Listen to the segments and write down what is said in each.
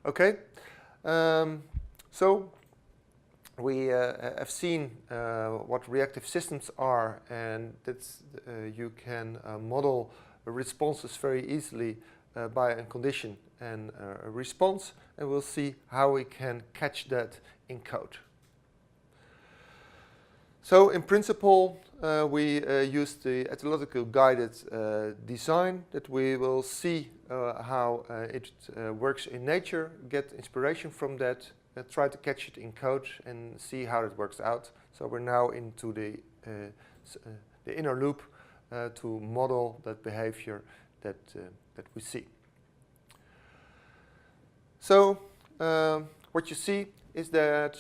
Okay, so we have seen what reactive systems are, and that's you can model responses very easily by a condition and a response, and we'll see how we can catch that in code. So in principle, we use the etymological guided design that we will see how it works in nature, get inspiration from that, try to catch it in code and see how it works out. So we're now into the inner loop to model that behavior that we see. So what you see is that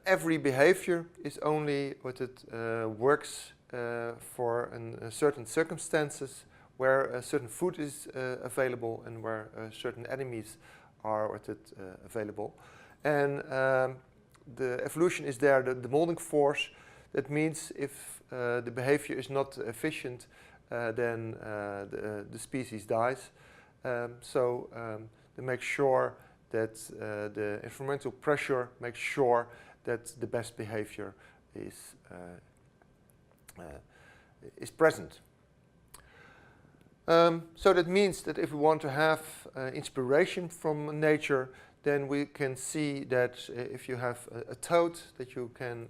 every behavior is only what it works for certain circumstances where a certain food is available and where certain enemies are available. And the evolution is there, the molding force. That means if the behavior is not efficient, then the species dies. To make sure that the environmental pressure makes sure that the best behavior is present. So that means that if we want to have inspiration from nature, then we can see that if you have a toad, that you can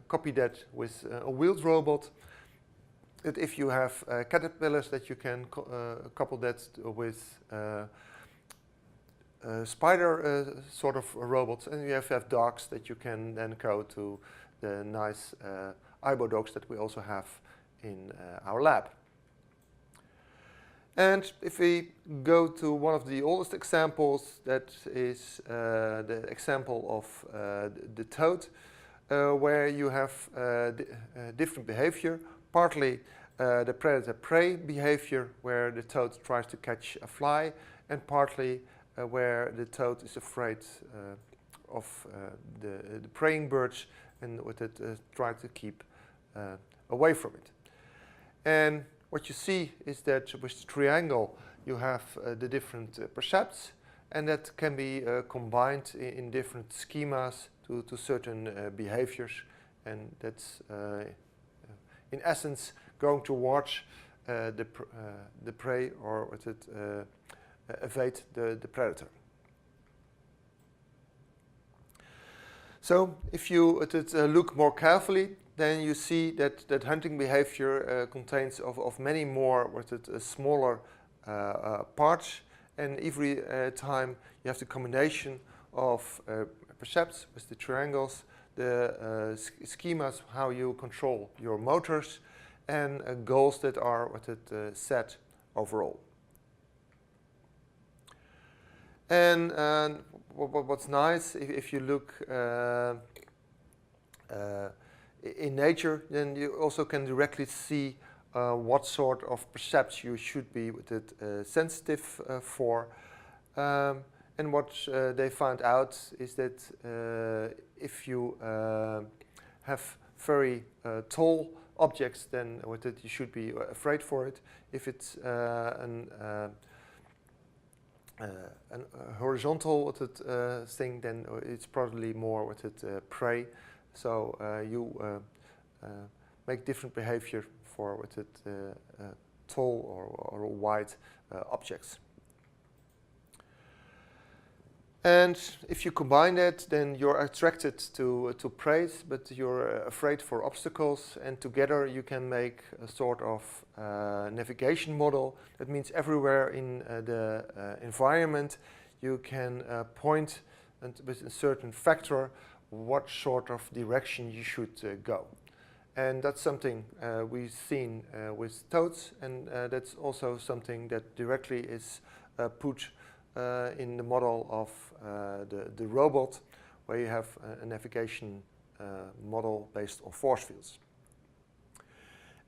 copy that with a wheeled robot. That if you have caterpillars, that you can couple that with spider sort of robots, and you have dogs that you can then go to the nice Aibo dogs that we also have in our lab. And if we go to one of the oldest examples, that is the example of the toad, where you have different behavior, partly the predator-prey behavior, where the toad tries to catch a fly, and partly where the toad is afraid of the preying birds and try to keep away from it. And what you see is that with the triangle you have the different percepts, and that can be combined in different schemas to certain behaviors, and that's in essence going towards the prey or evade the predator. So if you look more carefully, then you see that hunting behavior contains of many more smaller parts, and every time you have the combination of percepts with the triangles, the schemas how you control your motors, and goals that are set overall. And what's nice, if you look in nature, then you also can directly see what sort of percepts you should be sensitive for. And what they found out is that if you have very tall objects, then you should be afraid for it. If it's a horizontal thing, then it's probably more prey. So you make different behavior for tall or wide objects. And if you combine that, then you're attracted to prey, but you're afraid for obstacles, and together you can make a sort of navigation model. That means everywhere in the environment you can point with a certain factor what sort of direction you should go. And that's something we've seen with toads, and that's also something that directly is put in the model of the robot, where you have a navigation model based on force fields.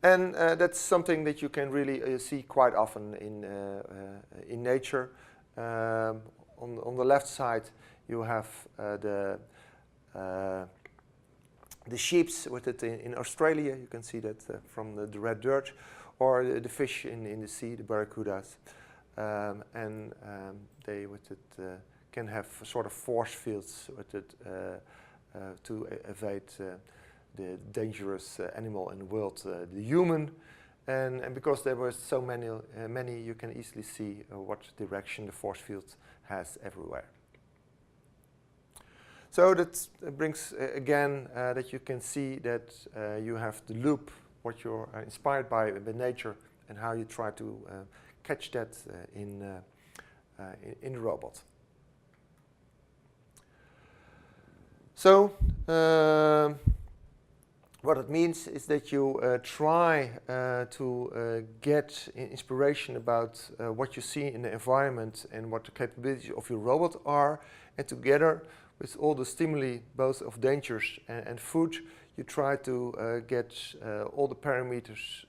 And that's something that you can really see quite often in nature. On the left side you have the sheeps in Australia. You can see that from the red dirt, or the fish in the sea, the barracudas. and they with it can have sort of force fields with it to evade the dangerous animal in the world, the human. And because there were so many, you can easily see what direction the force field has everywhere. So that brings again that you can see that you have the loop, what you're inspired by nature, and how you try to catch that in the robot. So what it means is that you try to get inspiration about what you see in the environment and what the capabilities of your robot are, and together with all the stimuli, both of dangers and food, you try to get all the parameters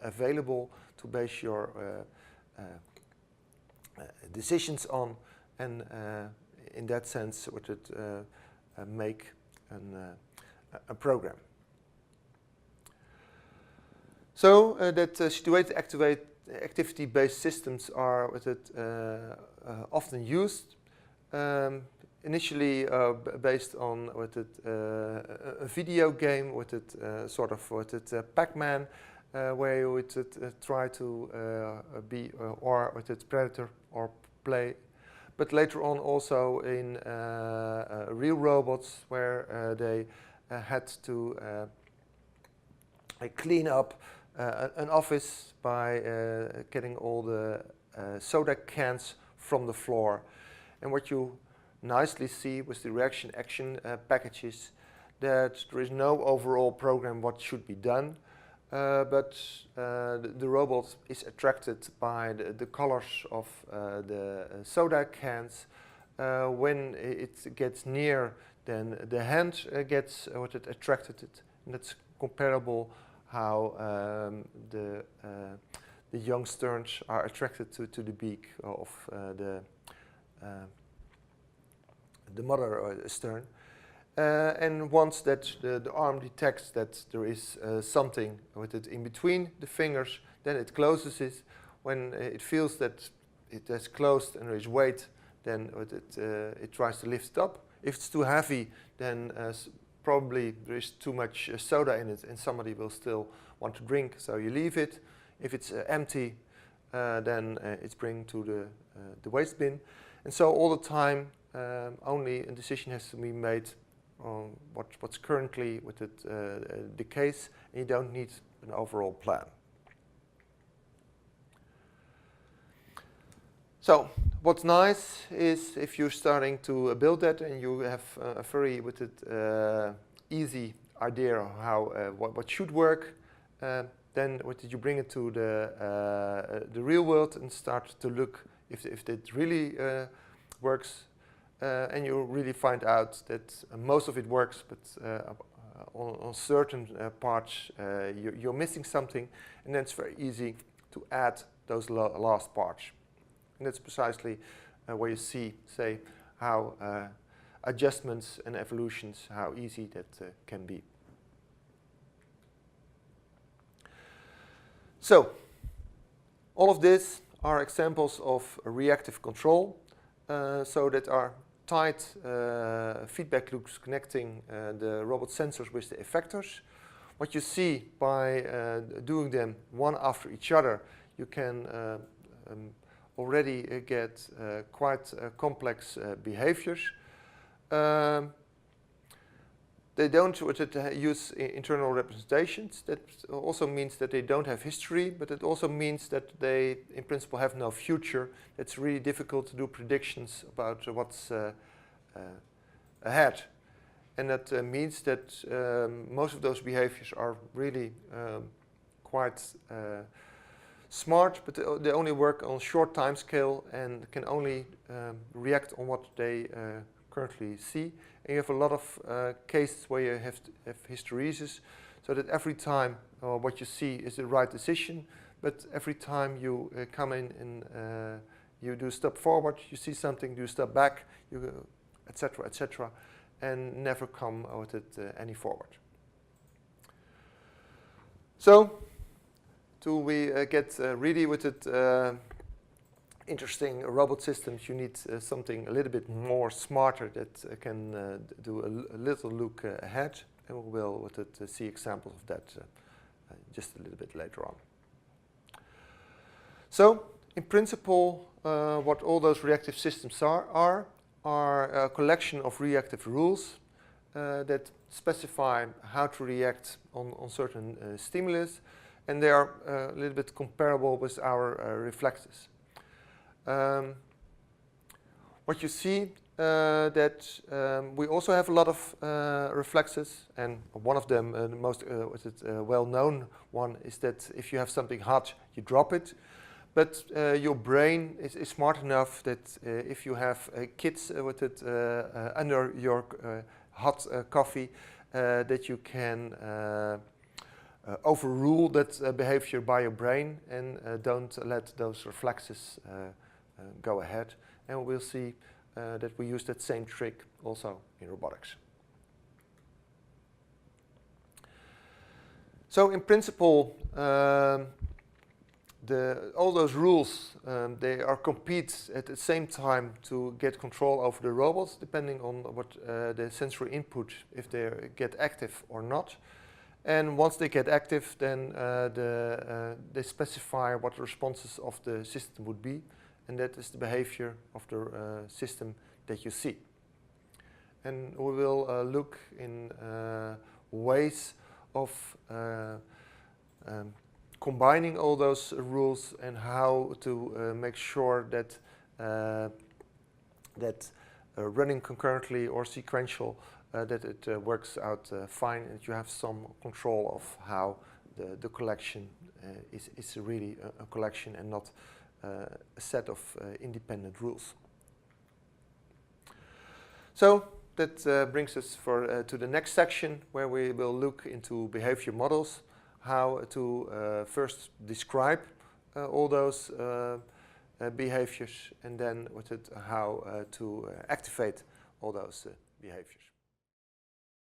available to base your decisions on, and in that sense, would it make a program. So that situated activity-based systems are with it often used. Initially based on with it a video game with it sort of with it Pac-Man, where you would try to be or with it predator or play. But later on also in real robots, where they had to clean up an office by getting all the soda cans from the floor. And what you nicely see with the reaction action packages, that there is no overall program what should be done, but the robot is attracted by the colors of the soda cans. When it gets near, then the hand gets attracted it, and that's comparable how the youngsters are attracted to the beak of the mother stern. And once that the arm detects that there is something with it in between the fingers, then it closes it. When it feels that it has closed and there is weight, then it tries to lift it up. If it's too heavy, then probably there is too much soda in it and somebody will still want to drink, so you leave it. If it's empty, then it's bring to the waste bin. And so all the time, only a decision has to be made on what's currently with it, the case, and you don't need an overall plan. So what's nice is if you're starting to build that and you have a very with it, easy idea of how what should work, then you bring it to the real world and start to look if it really works. And you really find out that most of it works, but on certain parts you're missing something, and then it's very easy to add those last parts. And that's precisely where you see, say, how adjustments and evolutions, how easy that can be. So, all of this are examples of reactive control, so that are tight feedback loops connecting the robot sensors with the effectors. What you see by doing them one after each other, you can already get quite complex behaviors. They don't use internal representations. That also means that they don't have history, but it also means that they, in principle, have no future. It's really difficult to do predictions about what's ahead. And that means that most of those behaviors are really quite smart, but they only work on short time scale and can only react on what they currently see. And you have a lot of cases where you have hysteresis, so that every time what you see is the right decision, but every time you come in and you do a step forward, you see something, you step back, etc., and never come with it any forward. So, till we get really with it interesting robot systems, you need something a little bit more smarter that can do a little look ahead, and we will see examples of that just a little bit later on. So, in principle, what all those reactive systems are a collection of reactive rules that specify how to react on certain stimulus, and they are a little bit comparable with our reflexes. What you see that we also have a lot of reflexes, and one of them, the most well-known one, is that if you have something hot, you drop it. But your brain is smart enough that if you have kids with it under your hot coffee, that you can overrule that behavior by your brain and don't let those reflexes go ahead. And we'll see that we use that same trick also in robotics. So in principle, all those rules, they are compete at the same time to get control over the robots, depending on what the sensory input, if they get active or not. And once they get active, then they specify what the responses of the system would be, and that is the behavior of the system that you see. And we will look in ways of combining all those rules and how to make sure that running concurrently or sequential, that it works out fine, and you have some control of how the collection is really a collection and not a set of independent rules. So that brings us to the next section, where we will look into behavior models, how to first describe all those behaviors, and then how to activate all those behaviors.